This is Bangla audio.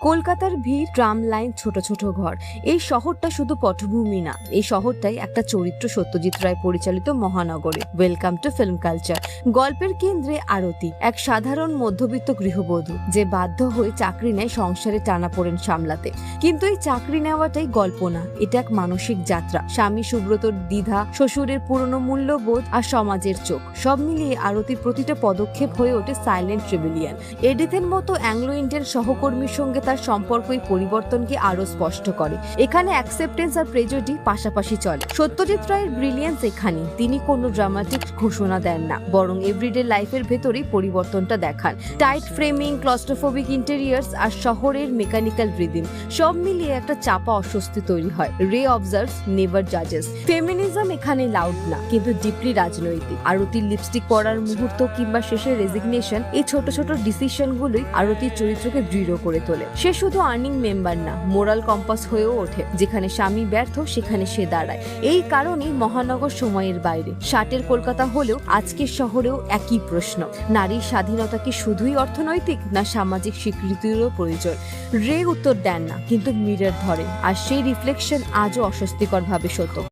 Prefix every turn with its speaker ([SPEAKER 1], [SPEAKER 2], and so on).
[SPEAKER 1] কলকাতার ভিড়, ট্রাম লাইন, ছোট ছোট ঘর। এই শহরটা শুধু পটভূমি না, এই শহরটাই একটা চরিত্র। সত্যজিৎ রায় পরিচালিত মহানগরে। Welcome to film culture. গল্পের কেন্দ্রে আরতি, এক সাধারণ মধ্যবিত্ত গৃহবধূ যে বাধ্য হয়ে চাকরি নেয় সংসারে টানাপোড়েন সামলাতে। কিন্তু এই চাকরি নেওয়াটাই গল্প না, এটা এক মানসিক যাত্রা। স্বামী সুব্রতর দ্বিধা, শ্বশুরের পুরনো মূল্যবোধ আর সমাজের চোখ, সব মিলিয়ে আরতির প্রতিটা পদক্ষেপ হয়ে ওঠে সাইলেন্ট রেবেলিয়ন। এডিথের মতো অ্যাংলো ইন্ডিয়ান সহকর্মীর সঙ্গে তার সম্পর্ক এই পরিবর্তনকে আরো স্পষ্ট করে। এখানে অ্যাকসেপ্টেন্স আর প্রেজুডিটি পাশাপাশি চলে। সত্যজিৎ রায়ের ব্রিলিয়েন্স এখানে, তিনি কোনো ড্রামাটিক ঘোষণা দেন না, বরং এভরিডে লাইফের ভেতরেই পরিবর্তনটা দেখান। টাইট ফ্রেমিং, ক্লস্ট্রোফোবিক ইন্টেরিয়ার্স আর শহরের মেকানিক্যাল রিদিম, সব মিলিয়ে একটা চাপা অস্বস্তি তৈরি হয়। রে অবজার্ভস, নেভার জাজেস। ফেমিনিজম এখানে লাউড না, কিন্তু ডিপলি রাজনৈতিক। আরতির লিপস্টিক পরার মুহূর্ত কিংবা শেষের রেজিগনেশন, এই ছোট ছোট ডিসিশন গুলোই আরতির চরিত্রকে দৃঢ় করে তোলে। সে শুধু আর্নিং মেম্বার না, মোরাল কম্পাস হয়েও ওঠে। যেখানে স্বামী ব্যর্থ, সেখানে সে দাঁড়ায়। এই কারণেই মহানগর সময়ের বাইরে, ষাটের কলকাতা হলেও আজকের শহরেও একই প্রশ্ন: নারীর স্বাধীনতা কি শুধুই অর্থনৈতিক, না সামাজিক স্বীকৃতিরও প্রয়োজন? রে উত্তর দেন না, কিন্তু মিরর ধরেন, আর সেই রিফ্লেকশন আজও অস্বস্তিকর ভাবে সত্য।